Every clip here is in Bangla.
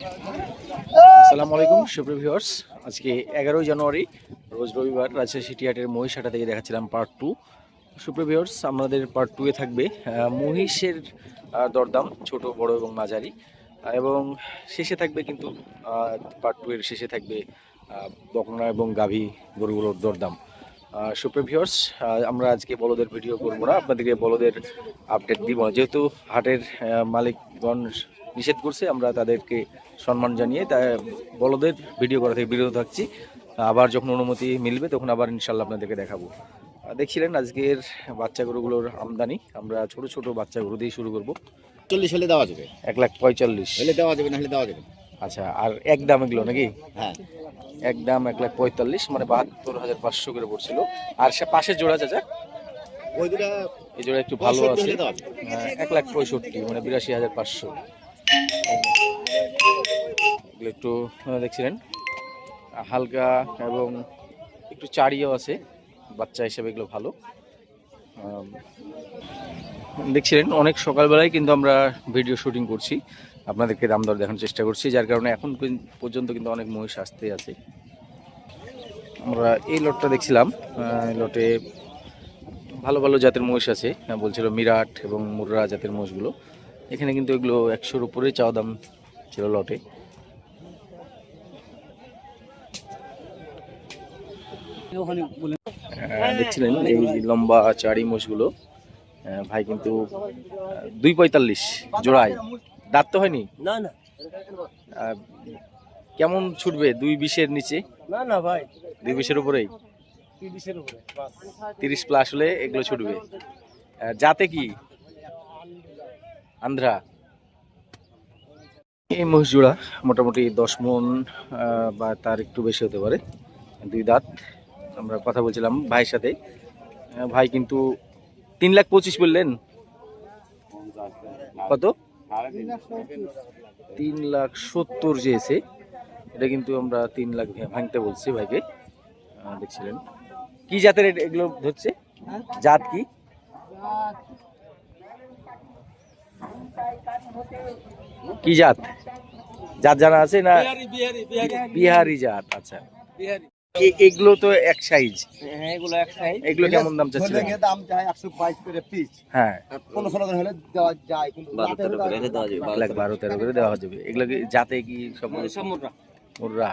আসসালামু আলাইকুম সুপ্রিয় ভিউয়ার্স, আজকে 11ই জানুয়ারি রোজ রবিবার রাজশাহী সিটি হাটের মহিষহাটা থেকে দেখাচ্ছিলাম পার্ট 2। সুপ্রিয় ভিউয়ার্স, আমাদের পার্ট 2 এ থাকবে মহিষের দরদাম ছোট বড় এবং মাঝারি, এবং শেষে থাকবে কিন্তু পার্ট 2 এর শেষে থাকবে বকনা এবং গাভী গরুগুলোর দরদাম। সুপ্রিয় ভিউয়ার্স, আমরা আজকে বলদের ভিডিও করব না, আপনাদেরকে বলদের আপডেট দিব না, যেহেতু হাটের মালিকগণ নিষেধ করছে। আমরা তাদেরকে সম্মান জানিয়ে বলদের ভিডিও করা থেকে বিরত থাকছি। আবার যখন অনুমতি মিলবে তখন আবার ইনশাল্লাহ আপনাদেরকে দেখাবো। দেখছিলেন আজকের বাচ্চা গরুগুলোর আমদানি, আমরা ছোট ছোট বাচ্চা গরু দিয়ে শুরু করবো। 40 হলে দেওয়া যাবে, 1,45,000 হলে দেওয়া যাবে, না হলে দেওয়া যাবে। আচ্ছা, আর একদম এগুলো নাকি? হ্যাঁ, একদম 1,45,000, মানে 72,500 করে পড়ছিল। আর সে পাশের জোড়া চাচা, ওই দুটা এই জোড়া একটু ভালো আছে, 1,65,000, মানে 82,500। এগুলো একটু দেখছিলেন হালকা এবং একটু চারিও আছে, বাচ্চা হিসেবে এগুলো ভালো। দেখছিলেন অনেক সকালবেলায় কিন্তু আমরা ভিডিও শুটিং করছি, আপনাদেরকে দাম দর দেখানোর চেষ্টা করছি, যার কারণে এখন পর্যন্ত কিন্তু অনেক মহিষ আসতে আছে। আমরা এই লটটা দেখছিলাম, এই লটে ভালো ভালো জাতের মহিষ আছে, বলছিল মিরাট এবং মুর্রা জাতের মহিষগুলো। এখানে কিন্তু এগুলো 100-র উপরে চাওয়া দাম ছিল লটে। দেখছিলেন এই লম্বা চারি মোষগুলো, ভাই কিন্তু 2,45,000 জোড়ায়। দাঁত তো হয়নি? না না, কেমন ছুটবে? 2,20-এর নিচে? না না ভাই, 2,20-এর উপরেই, 30-এর উপরে বাস। 30 প্লাস হলে এগুলো ছুটবে। যাতে কি আন্ধ্রা। এই মহিষ জোড়া মোটামুটি 10 মণ বা তার একটু বেশি হতে পারে, 2 দাঁত। আমরা কথা বলছিলাম ভাইয়ের সাথে, ভাই কিন্তু 3,25,000 বললেন। কত? 3,70,000 চেয়েছে। এটা কিন্তু আমরা 3 লাখ ভাঙতে বলছি ভাইকে। দেখছিলেন কি জাতের এগুলো ধরছে? জাত কি? কি জাত? জাত জানা আছে না? বিহারি জাত। আচ্ছা, এগুলো তো এক সাইজ। হ্যাঁ, এগুলো এক সাইজ। এগুলো কেমন দাম চাচ্ছিলেন? দাম চাই 122 করে পিস। হ্যাঁ, 15-16 হলে দেওয়া যায়, কিন্তু 12-13 করে দেওয়া যাবে। 12-13 করে দেওয়া যাবে। এগুলো কি জাতে কি সব মুর্রা?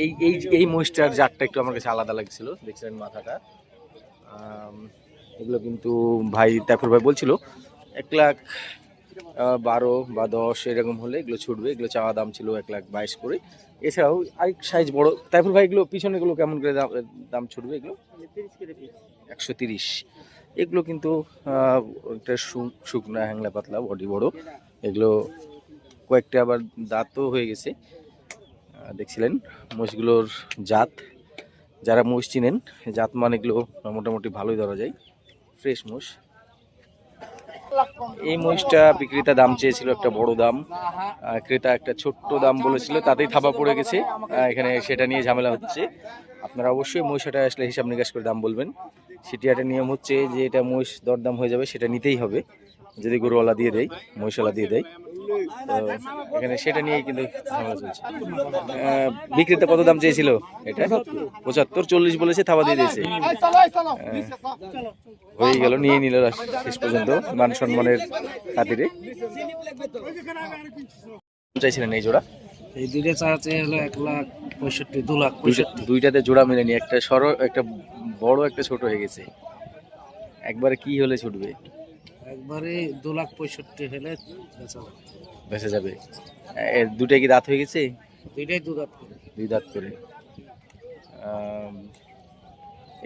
এই এই এই মহিষটার জাতটা একটু আমার কাছে আলাদা লাগছিল, দেখছিলেন মাথাটা। এগুলো কিন্তু ভাই তারপর ভাই বলছিল 1,12,000 বা 10 এরকম হলে এগুলো ছুটবে। এগুলো চাওয়া দাম ছিল 1,22,000 করে। এছাড়াও আরেক সাইজ বড়। তারপর ভাই এগুলো পিছনে গুলো কেমন করে দাম ছুটবে? এগুলো 130। এগুলো কিন্তু একটা শুকনা হ্যাংলা পাতলা, বডি বড়। এগুলো কয়েকটা আবার দাঁতও হয়ে গেছে। দেখছিলেন মহিষগুলোর জাত, যারা মহিষ চিনেন জাত মান এগুলো মোটামুটি ভালোই ধরা যায়, ফ্রেশ মহিষ। এই মহিষটা বিক্রেতা দাম চেয়েছিল একটা বড় দাম, ক্রেতা একটা ছোট্ট দাম বলেছিল, তাতেই থাবা পড়ে গেছে। এখানে সেটা নিয়ে ঝামেলা হচ্ছে। আপনারা অবশ্যই মহিষটা আসলে হিসাব নিকাশ করে দাম বলবেন। সিটি হাটের নিয়ম হচ্ছে যে এটা মহিষ দরদাম হয়ে যাবে সেটা নিতেই হবে, যদি গরুওয়ালা দিয়ে দেয়, মহিষওয়ালা দিয়ে দেয়। এখানে সেটা নিয়েই কিন্তু ঝামেলা চলছে। বিক্রেতা কত দাম চেয়েছিল? এটা 75, 40 বলেছে, থাবা দিয়ে দিয়েছে। হয়ে গেল, নিয়ে নিল শেষ পর্যন্ত মান সম্মানের খাতিরে। চাইছিলেন এই জোড়া? এই দুইটা চার্জে হলো 1,65,000, 2,65,000। দুইটাতে জোড়া মিলেনি, একটা একটা বড় একটা ছোট হয়ে গেছে। একবারে কি হলে ছুটবে? একবারে 2,65,000 হলে বেঁচে যাবে। দুটাই কি দাঁত হয়ে গেছে? দুইটাই 2 দাঁত করে। 2 দাঁত করে।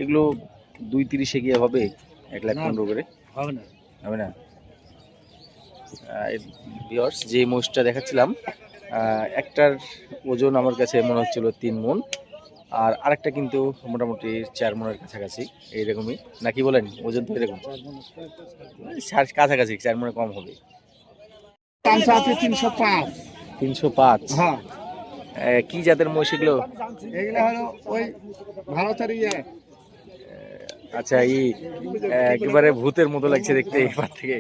এগুলো 2,30-এ গিয়ে হবে 1,15,000 করে? হবে না, হবে না। ভিউয়ার্স, যে মহিষটা দেখাচ্ছিলাম একটার ওজন আমার কাছে মনে হচ্ছিল 3 মণ, আর আরেকটা কিন্তু মোটামুটি 4 মণের কাছাকাছি এইরকমই, নাকি বলেন? ওজন তো এরকম কাছাকাছি, 4 মণে কম হবে। 305। 305? হ্যাঁ। কি জাতের মহিষ এগুলো? এগুলো হলো ওই ভারতের আচ্ছা, একেবারে ভূতের মতো লাগছে দেখতে এবার থেকে।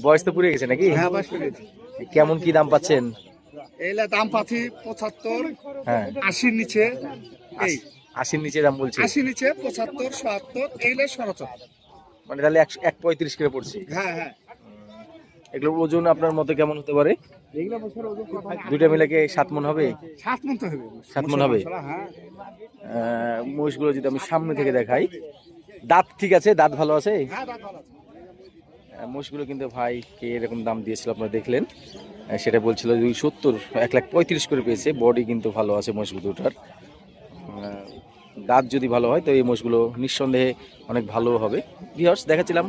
বয়স তো পুড়ে গেছে নাকি? হ্যাঁ, বয়স পুড়ে গেছে। কেমন কি দাম পাচ্ছেন? এইলা দাম পাচ্ছি 75, হ্যাঁ 80 নিচে, এই 80-র নিচে দাম বলছে, 80 নিচে 75, 77 এইলে সরচ। মানে তাহলে 135 করে পড়ছে। হ্যাঁ হ্যাঁ, এগুলোর ওজন আপনার মতে কেমন হতে পারে? এইগুলা বছর ওজন দুইটা মিলে কি 7 মণ হবে? 7 মণ তো হবে। 7 মণ হবে। হ্যাঁ, মহিষগুলো যদি আমি সামনে থেকে দেখাই, দাঁত ঠিক আছে, দাঁত ভালো আছে। হ্যাঁ দাম ভালো আছে। মহিষগুলো কিন্তু ভাইকে এরকম দাম দিয়েছিল, আপনারা দেখলেন। সেটা বলছিল 270, 1,35,000 করে পেয়েছে। বডি কিন্তু ভালো আছে মহিষগুলো দুটার। দাঁত যদি ভালো হয় তো এই মোষগুলো নিঃসন্দেহে অনেক ভালো হবে। ভিউয়ার্স, দেখাচ্ছিলাম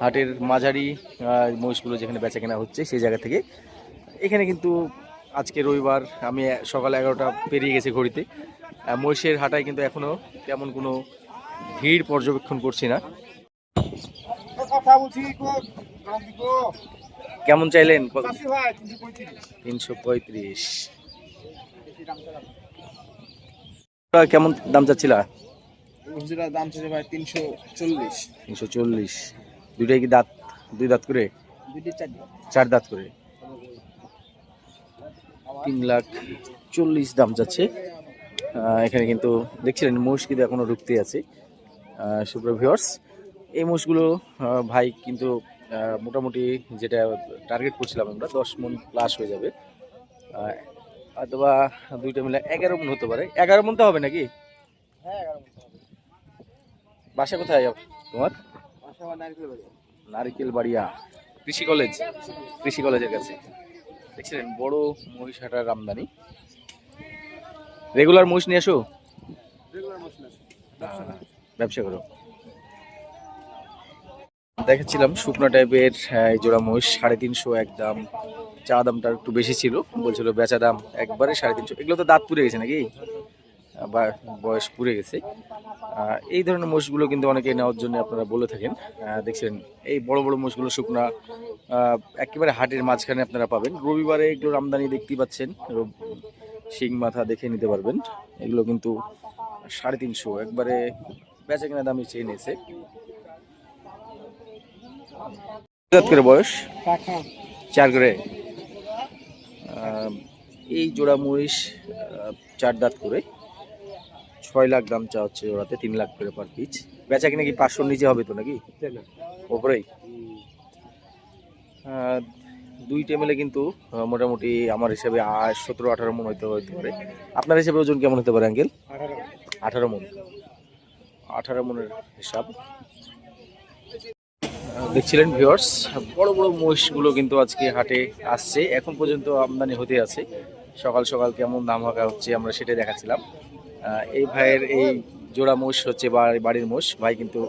হাটের মাঝারি মোষগুলো যেখানে বেচা কেনা হচ্ছে সেই জায়গা থেকে। এখানে কিন্তু আজকে রবিবার, আমি সকাল 11টা পেরিয়ে গেছে ঘড়িতে। মহিষের হাটায় কিন্তু এখনও তেমন কোনো ভিড় পর্যবেক্ষণ করছি না। কথা বলছি দাম দিব কেমন চাইলেন? 85 ভাই, 335। 335। কেমন দাম চাচ্ছিলা? হুজুরা দাম চাইছে ভাই 340। 340। দুইটাই কি দাঁত, দুই দাঁত করে? দুইটি 4 চার দাঁত করে। 3,40,000 দাম যাচ্ছে। এখানে কিন্তু দেখছিলেন মোষ কিন্তু এখনো রুখতে আছে। সুপ্রিয় ভিউয়ার্স, এই মোষগুলো ভাই কিন্তু মোটামুটি যেটা টার্গেট করছিলাম আমরা 10 মণ প্লাস হয়ে যাবে। অথবা দুইটা মিলে 11 মণ হতে পারে। 11 মণ তো হবে নাকি? হ্যাঁ 11 বাসা কোথায় তোমার? মাসা নারকেল বাড়ি। নারিকেল বাড়িয়া কৃষি কলেজ, কৃষি কলেজের কাছে। দেখছিলেন বড় মহিষ হাটার আমদানি। রেগুলার মহিষ নিয়ে আসো? রেগুলার মশলা ব্যবসা করো। দেখাচ্ছিলাম শুকনো টাইপের এই জোড়া মহিষ 350 একদম। চা দামটা একটু বেশি ছিল, বলছিল বেচা দাম একবারে 350। এগুলো তো দাঁত পুড়ে গেছে নাকি, বা বয়স পুড়ে গেছে। এই ধরনের মোষগুলো কিন্তু অনেকে নেওয়ার জন্য আপনারা বলে থাকেন। দেখছেন এই বড় বড় মোষগুলো শুকনা একেবারে হাটের মাঝখানে আপনারা পাবেন। রবিবারে এগুলোর আমদানি দেখতেই পাচ্ছেন, শিং মাথা দেখে নিতে পারবেন। এগুলো কিন্তু 350 একবারে বেচা কেনা দামে চেয়ে নিয়েছে। করে বয়স টাকা 4 করে। এই জোড়া মহিষ 4 দাঁত করে 6 লাখ দাম চা হচ্ছে জোড়াতে, 3 লাখ করে পার পিস। বেচা কিনা কি 500 নিচে হবে তো নাকি? ওপরেই। দুইটা মিলে কিন্তু মোটামুটি আমার হিসাবে 17-18 মণ হতে পারে। আপনার হিসাবে ওজন কেমন হতে পারে আঙ্কেল? 18 মণ। 18 মণের হিসাব। দেখছিলেন ভিউয়ার্স, বড় বড় মহিষগুলো কিন্তু আজকে হাটে আসছে। এখন পর্যন্ত আমদানি হতে আছে। সকাল সকাল কেমন দাম হাঁকা হচ্ছে আমরা সেটাই দেখাচ্ছিলাম। এই ভাইয়ের এই জোড়া মোষ হচ্ছে বাড়ির মোষ। ভাই কিন্তু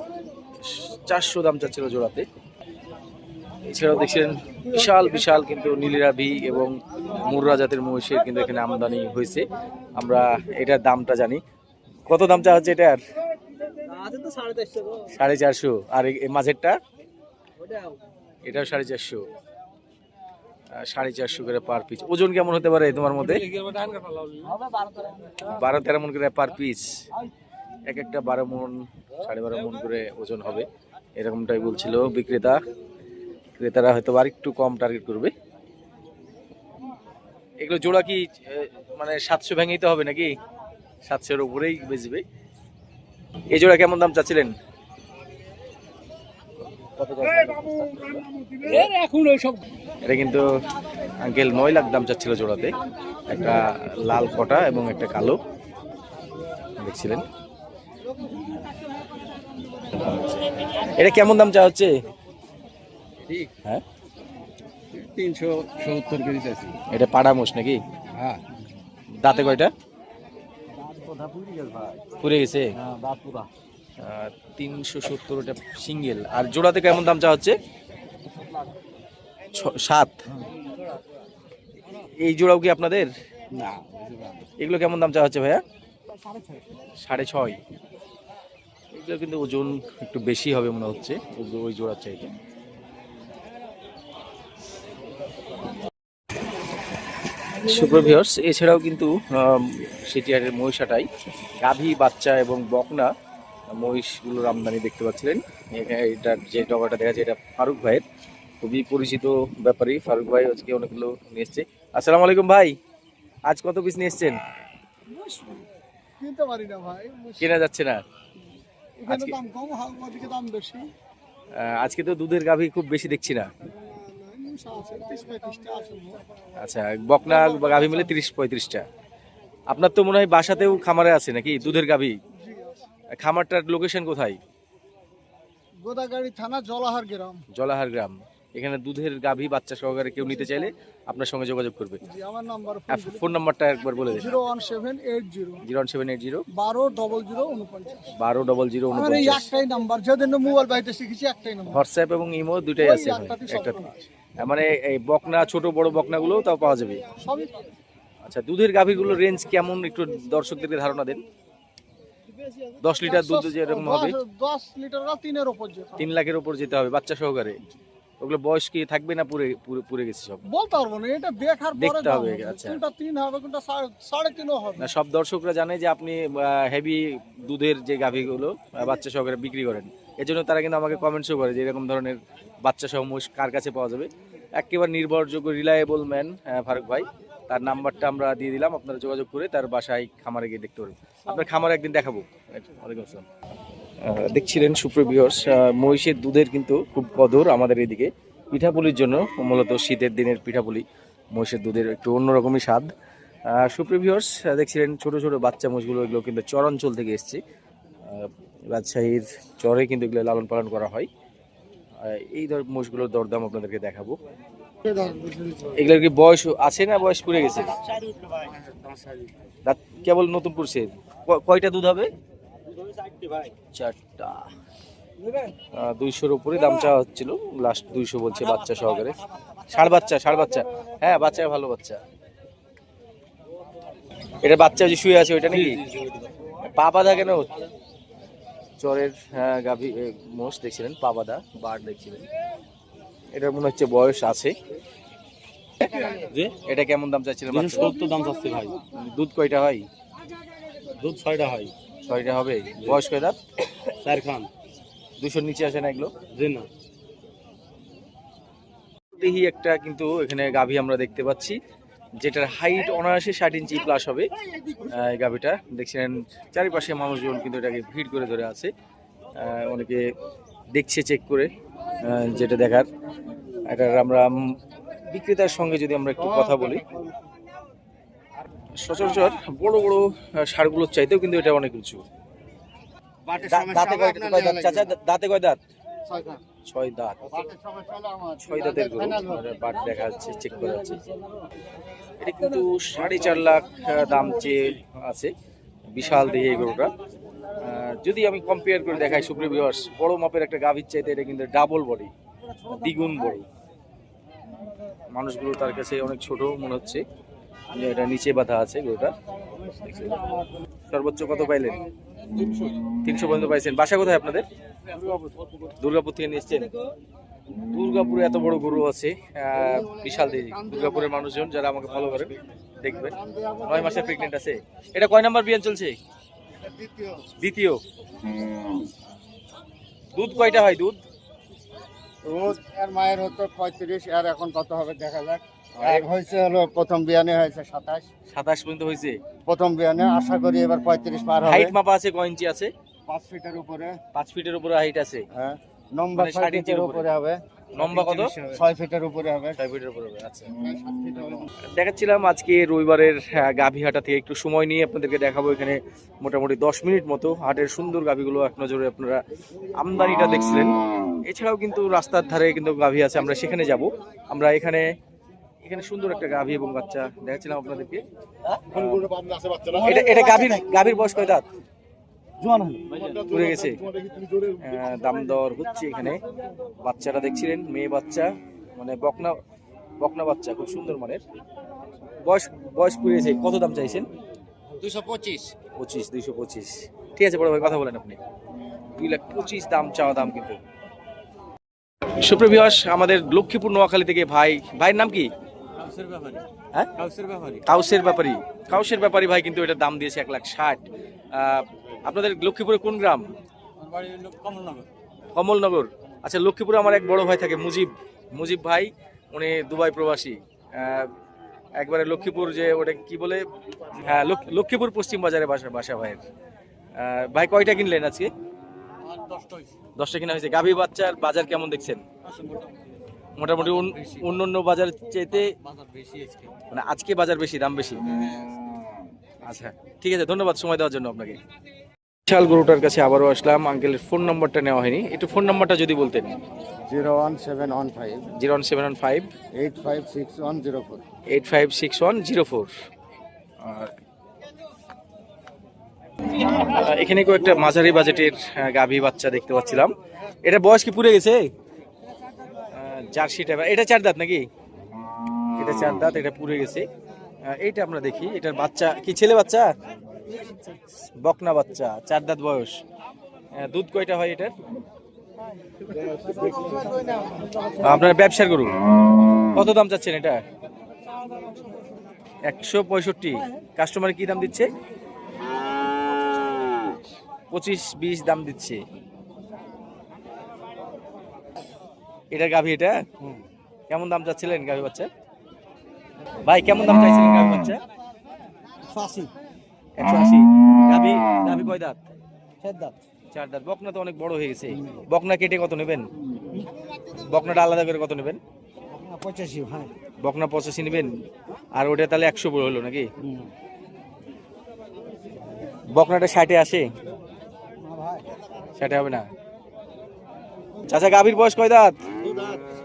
400 দাম চাচ্ছিল জোড়াতে। এছাড়াও দেখছিলেন বিশাল বিশাল কিন্তু নীলিরাভি এবং মুর্রা জাতের মহিষের কিন্তু এখানে আমদানি হয়েছে। আমরা এটার দামটা জানি। কত দাম চা হচ্ছে এটার? 450। আর এই মাঝেরটা? এটাও 450। 450 করে পার পিস। ওজন কেমন হতে পারে তোমার মতে? 12-13 মণ করে পার পিস। এক একটা 12 মণ 12.5 মণ করে ওজন হবে, এরকমটাই বলছিল বিক্রেতা। ক্রেতারা হয়তো আর একটু কম টার্গেট করবে। এগুলো জোড়া কি মানে 700 ভেঙেই তো হবে নাকি? 700-এর উপরেই বেচবে। এই জোড়া কেমন দাম চাচ্ছিলেন? এটা কিন্তু আঙ্কেল 9 লাখ দাম চাচ্ছিল জোড়াতে। একটা লাল কটা এবং একটা কালো দেখছিলেন। এটা কেমন দাম চা হচ্ছে? হ্যাঁ 370 কেজি চাইছি। এটা পাড়া মোষ নাকি? হ্যাঁ দাঁতে কয়টা? পুড়ে গেছে। 370 এটা সিঙ্গেল। আর জোড়াতে কেমন দাম চা হচ্ছে? 7। এই জোড়াও কি আপনাদের? না এগুলো কেমন দাম চা হচ্ছে ভাইয়া? 6.5। এগুলো কিন্তু ওজন একটু বেশি হবে মনে হচ্ছে ওই জোড়ার চাইতে। সুপ্রিয় ভিউয়ার্স, এছাড়াও কিন্তু সিটিহাটের মহিষাটাই গাভী, বাচ্চা এবং বকনা মহিষগুলোর আমদানি দেখতে পাচ্ছিলেন। এটার যে ডগাটা দেখা যাচ্ছে এটা ফারুক ভাইয়ের, খুবই পরিচিত ব্যাপারী। ফারুক ভাই আজকে অনেকগুলো নিয়ে এসছে। আসসালামু আলাইকুম ভাই। আজ কত পিস নিয়ে এসছেন? কিনতে পারি না ভাই, কেনা যাচ্ছে না এখানে আজকে? দাম কম, ওদিকে দাম বেশি। আজকে তো দুধের গাভী খুব বেশি দেখছি না। আছে 30-35টা আছে। আচ্ছা, বকনা বা গাভী মিলে 30-35টা। আপনার তো মনে হয় বাসাতেও খামারে আছে নাকি দুধের গাভী? খামারটার লোকেশন কোথায়? গোদাগাড়ি থানা, জলাহার গ্রাম। জলাহার গ্রাম। এখানে দুধের গাভী বাচ্চা সহকারে কেউ নিতে চাইলে আপনার সঙ্গে যোগাযোগ করবে। জি, আমার নাম্বার ফোন নাম্বারটা একবার বলে দিন। 01780 01780 12000049। 120049। আমার এই একটাই নাম্বার, যেদিন মোবাইল বাইতে শিখেছি একটাই নাম্বার। হোয়াটসঅ্যাপ এবং ইমো দুটাই আছে ওই এখানে। একটাতেই সব একটাতে। আছে। মানে এই বকনা ছোট বড় বকনাগুলোও তাও পাওয়া যাবে। সবই পাবে। আচ্ছা, দুধের গাভীগুলোর রেঞ্জ কেমন একটু দর্শকদেরকে ধারণা দেন। 10 লিটার দুধ যেরকম হবে 10 লিটার বা 3 এর উপর যেত। 3 লাখের উপর যেতে হবে বাচ্চা সহকারে। ওগুলো বয়স কি থাকবে না পুরে পুরে গেছে সব? বলতে পারবো না, এটা দেখার পরে দেখতে দাম হবে, হবে। আচ্ছা। কোনটা 3 হবে, কোনটা 3.5 হবে। না, সব দর্শকরা জানে যে আপনি হেভি দুধের যে গাভীগুলো বাচ্চা সহকারে বিক্রি করেন। এজন্য তারা কিন্তু আমাকে কমেন্টসও করে যে এরকম ধরনের বাচ্চা সহ মহিষ কার কাছে পাওয়া যাবে। একেবারে নির্ভরযোগ্য রিলায়েবল ম্যান ফারুক ভাই, তার নাম্বারটা আমরা দিয়ে দিলাম, আপনারা যোগাযোগ করে তার বাসায় খামারে গিয়ে দেখতে পারবেন। আপনার খামারে একদিন দেখাবো। ওয়ালাইকুম আসসালাম। দেখছিলেন সুপ্রিয় ভিউয়ার্স, মহিষের দুধের কিন্তু খুব কদর আমাদের এদিকে। পিঠাপুলির জন্য মূলত শীতের দিনের পিঠাপুলি, মহিষের দুধের একটু অন্যরকমই স্বাদ। সুপ্রিয় ভিউয়ার্স, দেখছিলেন ছোট ছোট বাচ্চা মহিষগুলো, এগুলো কিন্তু চরাঞ্চল থেকে এসছে। রাজশাহীর চরে কিন্তু এগুলো লালন পালন করা হয়। এই মহিষগুলোর দরদাম আপনাদেরকে দেখাবো। এগুলোর কি বয়স আছে না বয়স পুড়ে গেছে? দাঁত কেবল নতুন পড়ছে। কয়টা দুধ হবে? 4টা। 200-র উপরে দাম চাওয়া হচ্ছিল, লাস্ট 200 বলছে বাচ্চা সহকারে। ষাঁড় বাচ্চা। হ্যাঁ, বাচ্চা ভালো বাচ্চা। এটা বাচ্চা যে শুয়ে আছে ওইটা নাকি? পা বাঁধা কেন? চরের গাভী মোষ দেখছিলেন, পা বাঁধা বার দেখছিলেন। এটার মনে হচ্ছে বয়স আছে। এটা কেমন দাম চাচ্ছিলেন? 70 দাম চাচ্ছে ভাই। দুধ কয়টা হয়? দুধ 6টা হয়। 6টা হবে। বয়স কয় দাঁত? 4 খান। 200-র নিচে আসে না এগুলো? জি না। দেখি একটা কিন্তু এখানে গাভী আমরা দেখতে পাচ্ছি, যেটার হাইট অনায়াসে 60 ইঞ্চি প্লাস হবে। এই গাভীটা দেখছিলেন, চারিপাশে মানুষজন কিন্তু এটাকে ভিড় করে ধরে আছে। অনেকে দেখছে চেক করে, যেটা দেখার। এটার আমরা বিক্রেতার সঙ্গে যদি আমরা একটু কথা বলি, সচরাচর বড় বড় ষাঁড়গুলোর চাইতেও কিন্তু এটা অনেক উঁচু। দাঁতে কয় দাঁত চাচা? দাঁতে কয় দাঁত? 6 দাঁত। 6 দাঁতের গরু, বাট দেখা যাচ্ছে, চেক করা যাচ্ছে। এটা কিন্তু 4.5 লাখ দাম চেয়ে আছে। বিশাল দেহে এই গরুটা। যদি আমি কম্পেয়ার করে দেখাই সুপ্রিয় ভিউয়ার্স, বড় মাপের একটা গাভীর চাইতে এটা কিন্তু ডাবল বডি, দ্বিগুণ বড়। মানুষগুলো তার কাছে অনেক ছোট মনে হচ্ছে, এটা নিচে বাঁধা আছে গরুটা। সর্বোচ্চ কত পাইলেন? 300 পর্যন্ত পাইছেন। বাসা কোথায় আপনাদের? দুর্গাপুর থেকে নিয়ে এসছেন। দুর্গাপুরে এত বড় গরু আছে, বিশাল দেহি। দুর্গাপুরের মানুষজন যারা আমাকে ফলো করেন দেখবেন। 9 মাসের প্রেগনেন্ট আছে। এটা কয় নাম্বার বিয়ান চলছে? দ্বিতীয়। দুধ কয়টা হয়? দুধ এর মায়ের হতো 35, আর এখন কত হবে দেখা যাক। আর হয়েছে হলো প্রথম বিয়ানে হয়েছে 27। 27 পর্যন্ত হয়েছে। প্রথম বিয়ানে আশা করি এবার 35 পার হবে। হাইট মাপা আছে কয় ইঞ্চি আছে? 5 ফিটের উপরে। 5 ফিটের উপরে হাইট আছে। হ্যাঁ, নম্বর মানে 6 60 ইঞ্চির ফিটের উপরে হবে। লম্বা কত? 6 ফিটের উপরে হবে। 6 ফিটের উপরে হবে। আচ্ছা, দেখাচ্ছিলাম আজকে রবিবারের গাভী হাটা থেকে একটু সময় নিয়ে আপনাদেরকে দেখাবো। এখানে মোটামুটি 10 মিনিট মতো হাটের সুন্দর গাভীগুলো এক নজরে আপনারা আমদানিটা দেখছিলেন। এছাড়াও কিন্তু রাস্তার ধারে কিন্তু গাভী আছে, আমরা সেখানে যাব। আমরা এখানে সুন্দর একটা গাভী এবং বাচ্চা দেখাচ্ছিলাম আপনাদেরকে। এটা গাভীর বয়স কয় দাঁত? পুড়ে গেছে। দাম দর হচ্ছে এখানে। বাচ্চাটা দেখছিলেন, মেয়ে বাচ্চা, মানে বকনা বাচ্চা, খুব সুন্দর মানের। বয়স পুড়েছে। কত দাম চাইছেন? 225। 225। ঠিক আছে বড় ভাই, কথা বলেন আপনি। 2,25,000 দাম চাওয়া দাম কিন্তু। সুপ্রিয় ভিউয়ার্স, আমাদের লক্ষ্মীপুর নোয়াখালী থেকে ভাইয়ের নাম কি? হ্যাঁ, কাউসের ব্যাপারী ভাই কিন্তু এটার দাম দিয়েছে 1,60,000। আপনাদের লক্ষ্মীপুরে কোন গ্রাম? কমলনগর। আচ্ছা, লক্ষ্মীপুরে আমার এক বড় ভাই থাকে, মুজিব ভাই। উনি দুবাই প্রবাসী। একবারে লক্ষ্মীপুর যে ওটা কি বলে, হ্যাঁ লক্ষ্মীপুর পশ্চিম বাজারে বাসা ভাইয়ের। ভাই কয়টা কিনলেন আজকে? 10টা কিনা হয়েছে। গাভী বাচ্চার বাজার কেমন দেখছেন? মোটামুটি অন্য বাজার চাইতে মানে আজকে বাজার বেশি, দাম বেশি। আচ্ছা ঠিক আছে, ধন্যবাদ সময় দেওয়ার জন্য আপনাকে। বিশাল গরুটার কাছে আবারও আসলাম। আঙ্কেলের ফোন নাম্বারটা নেওয়া হয়নি, একটু ফোন নাম্বারটা যদি বলতেন। 01715 01715 856104। 856104। আর এখানে কয়েকটা মাঝারি বাজেটের গাভী বাচ্চা দেখতে পাচ্ছিলাম। এটা বয়স কি পুড়ে গেছে? Jersey type. এটা 4 দাঁত নাকি? এটা 4 দাঁত, এটা পুড়ে গেছে। এইটা আমরা দেখি, এটার বাচ্চা কি ছেলে বাচ্চা? বকনা বাচ্চা, 4 দাঁত বয়স। দুধ কয়টা হয় এটার? আপনার ব্যবসার গরু। কত দাম চাচ্ছেন এটা? 165। কাস্টমার কি দাম দিচ্ছে? 25-20 দাম দিচ্ছে। এটা গাভী, এটা কেমন দাম চাচ্ছিলেন গাভী বাচ্চা? ভাই কেমন দাম চাইছিলেন গাভী বাচ্চা? 180। গাভী কয় দাঁত? 4 দাঁত। বকনা তো অনেক বড় হয়ে গেছে। বকনা কেটে কত নেবেন? বকনাটা আলাদা করে কত নেবেন? 85 ভাই। বকনা 85 নেবেন, আর ওটা তাহলে 100 হলো নাকি? বকনাটা 60-এ আসে? 60-এ হবে না। চাচা গাভীর বয়স কয় দাঁত?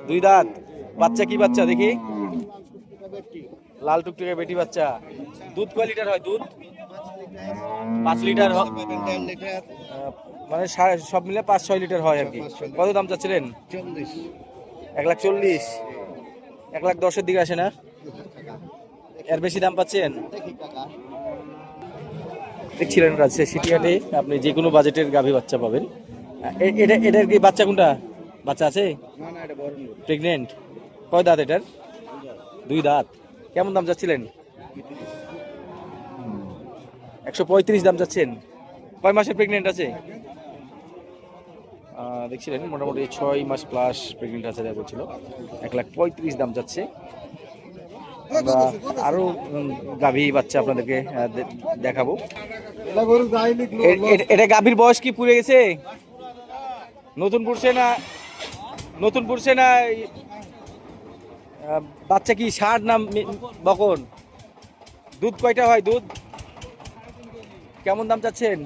2 দাঁত। বাচ্চা কি বাচ্চা দেখি? লাল টুকটুকে বেটি বাচ্চা। দুধ কয় লিটার হয়? দুধ 5 লিটার মানে সব মিলে 5-6 লিটার হয় আর কি। কত দাম চাচ্ছিলেন? 140। 110-এর দিকে আসে না? এর বেশি দাম পাচ্ছেন? দেখছিলেন রাজশাহী সিটি হাটে আপনি যে কোনো বাজেটের গাভী বাচ্চা পাবেন। এটার কি বাচ্চা কোনটা? বাচ্চা আছে? প্রেগনেন্ট। কয় দাঁত এটার? 2 দাঁত। কেমন দাম চাচ্ছিলেন? 135 দাম চাচ্ছেন। কয় মাসের প্রেগনেন্ট আছে? দেখছিলেন মোটামুটি 6 মাস প্লাস প্রেগনেন্ট আছে যা বলছিল। 135 দাম যাচ্ছে। আমরা আরো গাভী বাচ্চা আপনাদেরকে দেখাবো। এটা গাভীর বয়স কি পুড়ে গেছে? নতুন পুড়ছে না বাচ্চা কি ষাঁড় না বকন? দুধ কয়টা হয়? দুধ কেমন দাম চাচ্ছেন?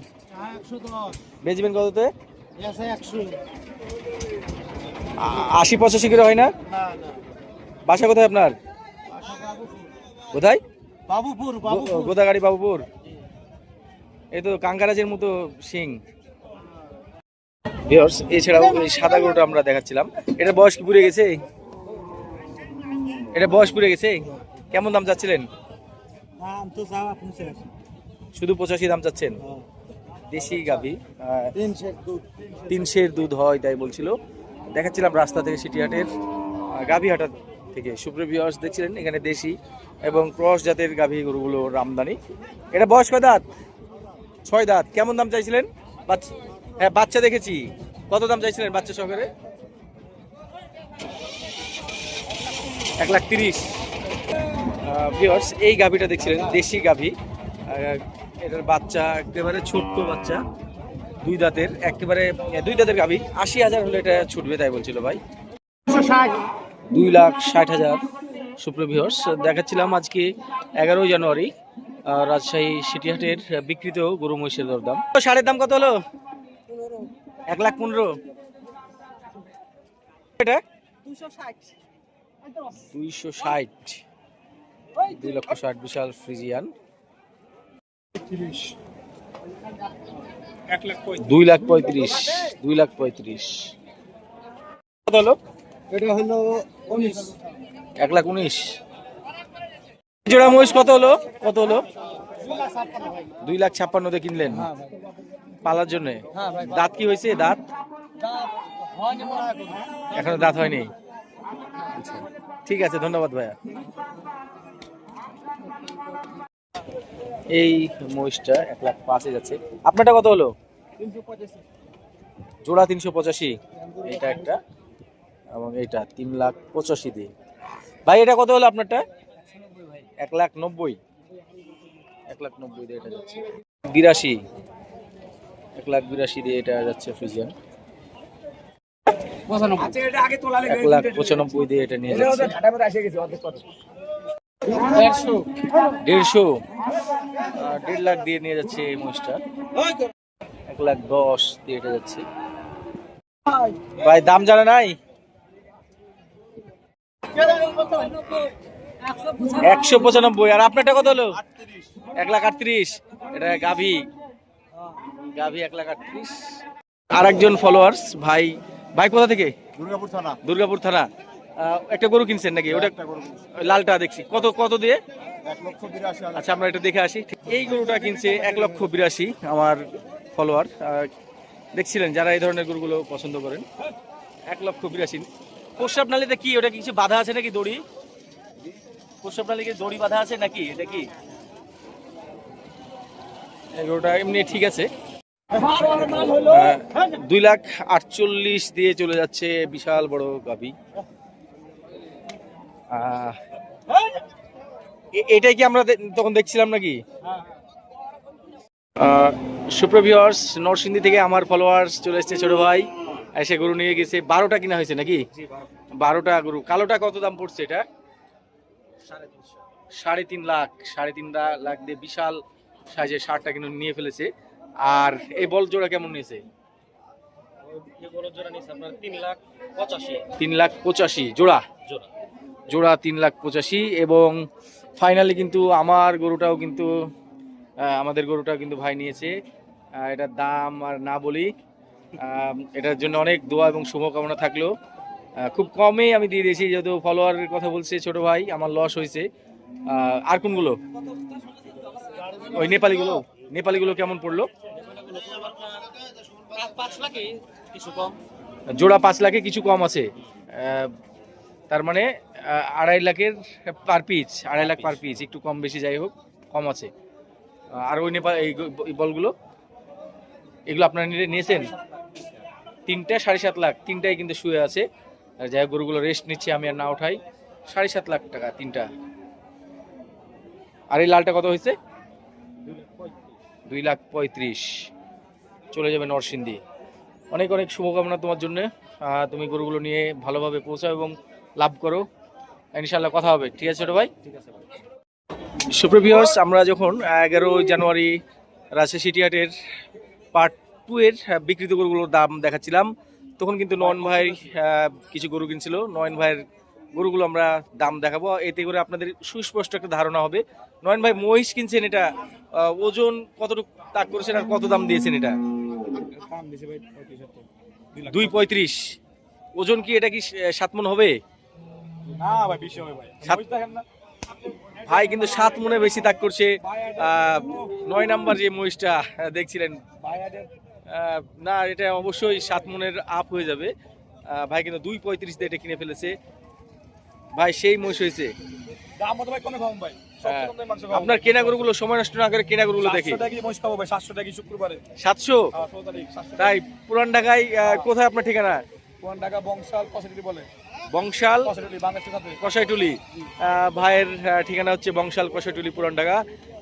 110। বেচবেন কততে? 80-85 করে হয় না? না না। বাসা কোথায় আপনার? কোথায়? বাবুপুর। গোদাগাড়ি বাবুপুর। এই তো কাঙ্কারাজের মতো সিং। এছাড়াও এই সাদা গরুটা আমরা দেখাচ্ছিলাম। এটা বয়স কি পুড়ে গেছে? এটা বয়স পুড়ে গেছে। কেমন দাম চাচ্ছিলেন? শুধু 85 দাম চাচ্ছেন। দেশি গাভী, 300-এর দুধ হয় তাই বলছিল। দেখাচ্ছিলাম রাস্তা থেকে সিটি হাটের গাভী হাটা থেকে। সুপ্রিয় ভিউয়ার্স দেখছিলেন এখানে দেশি এবং ক্রস জাতের গাভী গরুগুলোর আমদানি। এটা বয়স কয় দাঁত? 6 দাঁত। কেমন দাম চাইছিলেন? হ্যাঁ বাচ্চা দেখেছি। কত দাম চাইছিলেন বাচ্চা সহকারে? 130,000। ভিউয়ার্স এই গাভীটা দেখছিলেন দেশি গাভী। এটার বাচ্চা একেবারে ছোট্ট বাচ্চা, 2 দাঁতের, একেবারে 2 দাঁতের গাভী। 80,000 হলে এটা ছুটবে তাই বলছিল ভাই। 2,60,000। সুপ্রিয় ভিউয়ার্স দেখাচ্ছিলাম আজকে 11 জানুয়ারি রাজশাহী সিটি হাটের বিক্রিত গরু মহিষের দরদাম। ষাঁড়ের দাম কত হলো? 1,15,000। এটা 260। 2,60,000 বিশাল ফ্রিজিয়ান। 2,35,000। 2,35,000 কত হলো? এটা হলো 19। 1,19,000। জোড়া মহিষ কত হলো? 2,56,000 দিয়ে কিনলেন পালার জন্য? দাঁত কি হয়েছে? দাঁত এখনো দাঁত হয়নি। আচ্ছা ঠিক আছে, ধন্যবাদ ভাইয়া। এই মহিষটা 1,05,000 যাচ্ছে। আপনারটা কত হলো? জোড়া 385। এটা একটা এবং এইটা 3,85,000 দিয়ে। ভাই এটা কত হলো আপনারটা? 1,90,000, 1,90,000 দিয়ে এটা যাচ্ছে। 82, 1,82,000 দিয়ে এটা যাচ্ছে ফ্রিজিয়ান। 1,95,000 দিয়ে এটা নিয়ে যাচ্ছে। 1,50,000, 1.5 লাখ দিয়ে নিয়ে যাচ্ছে এই মহিষটা। 1,10,000 দিয়ে এটা যাচ্ছে। ভাই দাম জানা নাই? 195। আর আপনারটা কত হলো? 1,38,000। এটা গাভী 1,38,000। আর একজন ফলোয়ার্স ভাই, ভাই কোথা থেকে? দুর্গাপুর থানা। একটা গরু কিনছেন নাকি? ওটা ওই লালটা দেখছি। কত কত দিয়ে? 1,82,000। আচ্ছা আমরা এটা দেখে আসি। এই গরুটা কিনছে 1,82,000 আমার ফলোয়ার। দেখছিলেন যারা এই ধরনের গরুগুলো পছন্দ করেন। 1,82,000। প্রস্রাব নালীতে কি ওটা কিছু বাধা আছে নাকি দড়ি? প্রস্রাব নালীতে দড়ি বাধা আছে নাকি? এটা কি এই গরুটা এমনি ঠিক আছে। 2,48,000 দিয়ে চলে যাচ্ছে, বিশাল বড় গাভী। এটাই কি আমরা তখন দেখছিলাম নাকি? সুপ্রভিউয়ার্স, নরসিংদী থেকে আমার ফলোয়ার্স চলে এসেছে ছোট ভাই, এসে গরু নিয়ে গেছে। 12টা কিনা হয়েছে নাকি? 12টা গরু। কালোটা কত দাম পড়ছে এটা? 3.5 লাখ। 3.5 লাখ দিয়ে বিশাল সাইজের 60টা কিন্তু নিয়ে ফেলেছে। আর এই বল জোড়া কেমন নিয়েছে? 3,85,000 জোড়া। জোড়া 3,85,000। এবং ফাইনালি কিন্তু আমার গরুটাও কিন্তু আমাদের গরুটাও কিন্তু ভাই নিয়েছে। এটার দাম আর না বলি, এটার জন্য অনেক দোয়া এবং শুভকামনা থাকলো। খুব কমেই আমি দিয়ে দিয়েছি, যেহেতু ফলোয়ারের কথা বলছে ছোট ভাই, আমার লস হয়েছে। আর কোনগুলো? ওই নেপালিগুলো কেমন পড়লো? জোড়া 5 লাখে কিছু কম আছে। তার মানে 2.5 লাখের per piece, 2.5 lakh per piece, একটু কম বেশি যাই হোক কম আছে। আর ওই নেপাল এই বলগুলো, এগুলো আপনারা নিয়েছেন? 3টে 7.5 লাখ। 3টাই কিন্তু শুয়ে আছে। যাই হোক গরুগুলো রেস্ট নিচ্ছে, আমি আর না উঠাই। 7.5 লাখ টাকা 3টা। আর এই লালটা কত হয়েছে? 2,35,000। চলে যাবে নরসিংদী। অনেক অনেক শুভকামনা তোমার জন্য। তুমি গরুগুলো নিয়ে ভালোভাবে পৌঁছাও এবং লাভ করো। ইনশাল্লাহ কথা হবে। ঠিক আছে ছোট ভাই? ঠিক আছে। সুপ্রভিউয়ার্স, আমরা যখন 11 জানুয়ারি রাজশাহী সিটি হাটের পার্ট 2 এর বিক্রিত গরুগুলোর দাম দেখাচ্ছিলাম, তখন কিন্তু নয়ন ভাই কিছু গরু কিনছিল। নয়ন ভাইয়ের গরুগুলো আমরা দাম দেখাবো, এতে করে আপনাদের সুস্পষ্ট একটা ধারণা হবে। নয়ন ভাই মহিষ কিনছেন, এটা ওজন কতটুকু তাক করেছেন আর কত দাম দিয়েছেন? এটা 2.35। ওজন কি এটা কি 7 মণ হবে? না ভাই, বেশি হবে ভাই। দেখেন না ভাই, কিন্তু 7 মণে বেশি তাক করছে। 9 নাম্বার যে মহিষটা দেখছিলেন, না এটা অবশ্যই 7 মণের আপ হয়ে যাবে। ভাই কিন্তু 2.35 দিয়ে এটা কিনে ফেলেছে। ভাই সেই মহিষ হয়েছে। দাম মতো ভাই কমে খাবো ভাই। আপনার কেনা গরুগুলো সময় নষ্ট না করে কেনা গরুগুলো দেখি। 700 টাকা মহিষ খাবো ভাই, 700 টাকা শুক্রবারে। 700? 16 তারিখ 700 তাই? পুরান ঢাকায় কোথায় আপনার ঠিকানা? পুরান ঢাকা বংশাল কসাইটুলি বলে। বংশাল কসাইটুলি বাংলাদেশের সাথে। কসাইটুলি। ভাইয়ের ঠিকানা হচ্ছে বংশাল কসাইটুলি পুরান ঢাকা।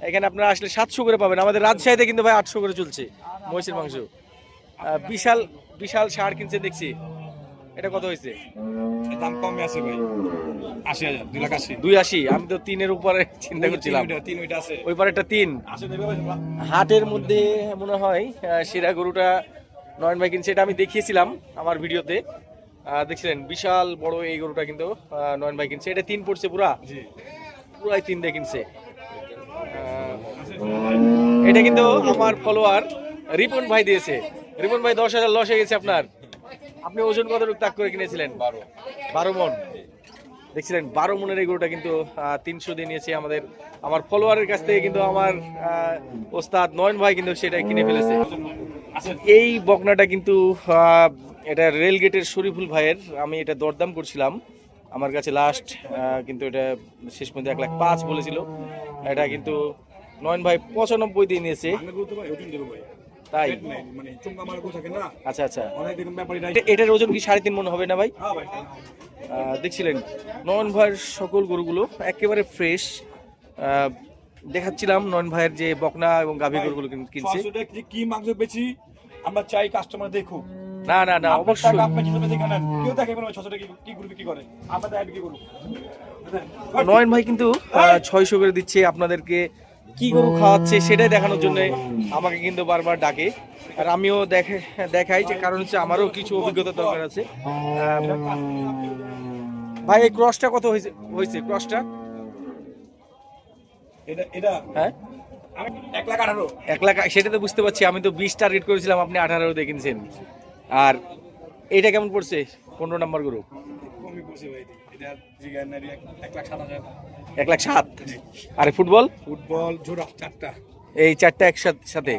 এখানে আপনারা আসলে 700 করে পাবেন। আমাদের রাজশাহীতে কিন্তু ভাই 800 করে চলছে মহিষের মাংস। বিশাল বিশাল ষাঁড় কিনছে দেখছি। এটা কত হয়েছে? দাম কমে আছে ভাই, 80,000। 2,80,000। 2.80। আমি তো 3-এর উপরে চিন্তা করছিলাম। 3 ওইটা আছে। ওই পারেরটা 3। হাটের মধ্যে মনে হয় সেরা গরুটা নয়ন ভাই কিনছে। এটা আমি দেখিয়েছিলাম আমার ভিডিওতে, দেখছিলেন। বিশাল বড় এই গরুটা কিন্তু নয়ন ভাই কিনছে। এটা 3 পড়ছে পুরাই 3 দিয়ে কিনছে। এটা কিন্তু আমার ফলোয়ার রিপন ভাই দিয়েছে। রিপন ভাই 10,000 লস হয়ে গেছে আপনার। আপনি ওজন কতটুকু তাক করে কিনেছিলেন? 12 মণ। দেখছিলেন 12 মণের এই গরুটা কিন্তু 300 দিয়ে নিয়েছে আমার ফলোয়ারের কাছ থেকে। কিন্তু আমার ওস্তাদ নয়ন ভাই কিন্তু সেটা কিনে ফেলেছে। এই বকনাটা কিন্তু এটা রেলগেটের শরীফুল ভাইয়ের। আমি এটা দরদাম করছিলাম, আমার কাছে লাস্ট কিন্তু এটা শেষ পর্যন্ত 1,05,000 বলেছিল। এটা কিন্তু নয়ন ভাই 95 দিয়ে নিয়েছে। তাই? আচ্ছা আচ্ছা। এটার ওজন কি 3.5 মণ হবে না ভাই? দেখছিলেন নয়ন ভাইয়ের সকল গরুগুলো একেবারে ফ্রেশ। দেখাচ্ছিলাম নয়ন ভাইয়ের যে বকনা এবং গাভী গরুগুলো কিনছে। 600 টাকা যে কি মাংস বেচি আমরা চাই কাস্টমার দেখুক। না না না, অবশ্যই আপনি যেভাবে দেখেন কেউ দেখে বলবে 600 টাকা কি গরু বিক্রি করে, আমরা তাই বিক্রি করব। নয়ন ভাই কিন্তু 600 করে দিচ্ছে আপনাদেরকে। কি গরু খাওয়াচ্ছে সেটাই দেখানোর জন্য আমাকে কিন্তু বারবার ডাকে, আর আমিও দেখাই, যে কারণ হচ্ছে আমারও কিছু অভিজ্ঞতা দরকার আছে। ভাই এই ক্রসটা কত হয়েছে ক্রসটা? এটা হ্যাঁ 1,18,000 1 লাখ, সেটা তো বুঝতে পারছি। আমি তো 20 টার্গেট করেছিলাম, আপনি 18 দিয়ে কিনছেন। আর এটা কেমন পড়ছে? 15 নাম্বার গরু কমই পড়ছে ভাই। এটা জিগানারি 1,07,000। 1,07,000। আরে ফুটবল জোড়া 4টা, এই 4টা একসাথে,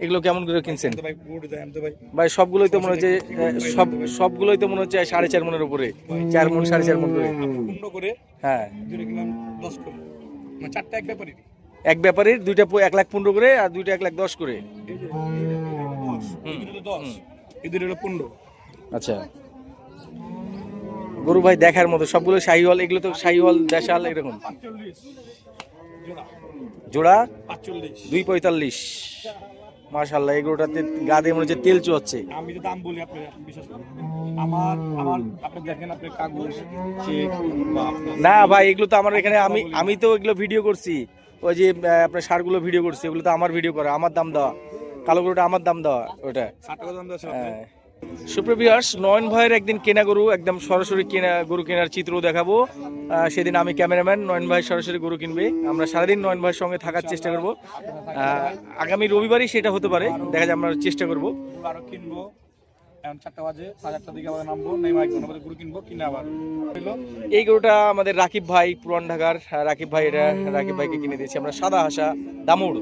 এগুলো কেমন করে কিনছেন? তো ভাই গুড দেন তো ভাই। ভাই সবগুলোই তো মনে হচ্ছে সবগুলোই তো মনে হচ্ছে 4.5 মনের উপরে, 4 মন 4.5 মন করে। পূর্ণ করে হ্যাঁ, দুটো কিলাম 10 করে, মানে 4টা এক ব্যাপারই। এক ব্যাপারীর দুইটা 1,15,000 করে আর দুইটা 1,10,000 করে। এই যে 10 এদের হলো 15। আচ্ছা, গরু ভাই দেখার মতো, সবগুলো শাহিওয়াল, এগুলো তো শাহিওয়াল দেশাল এরকম। 45 জোড়া, জোড়া 45। 2.45। মাশাআল্লাহ, এই গরুটাতে গা দিয়ে মনে হচ্ছে তেল চুয়াচ্ছে। আমি তো দাম বলি, আপনি বিশ্বাস করেন। আমার আপনি দেখেন, আপনি কাগজ চেক বা না ভাই, এগুলো তো আমার এখানে, আমি তো এগুলো ভিডিও করছি, ওই যে আপনার সারগুলো ভিডিও করছি, ওগুলো তো আমার ভিডিও করা, আমার দাম দেওয়া, কালো গরুটা আমার দাম দেওয়া ওটা। 60 টাকা দাম দেওয়া আছে। হ্যাঁ। সুপ্রিয় ভিউয়ার্স, নয়ন ভাইয়ের একদিন কেনা গরু, একদম সরাসরি গরু কেনার চিত্র দেখাবো। সেদিন আমি ক্যামেরাম্যান, নয়ন ভাই সরাসরি গরু কিনবে। আমরা সারাদিন নয়ন ভাইয়ের সঙ্গে থাকার চেষ্টা করব। আগামী রবিবারই সেটা হতে পারে, দেখা যায়, আমরা চেষ্টা করব। আরো কিনবো, এখন 4টা বাজে, 4:30টার দিকে আবার নামবো, নেমে 1 ঘন্টা পরে গরু কিনবো, কিনে আবার হইলো। এই গরুটা আমাদের রাকিব ভাই, পুরান ঢাকার রাকিব ভাই, এটা রাকিব ভাইকে কিনে দিয়েছি আমরা, সাদা হাসা দামুড়।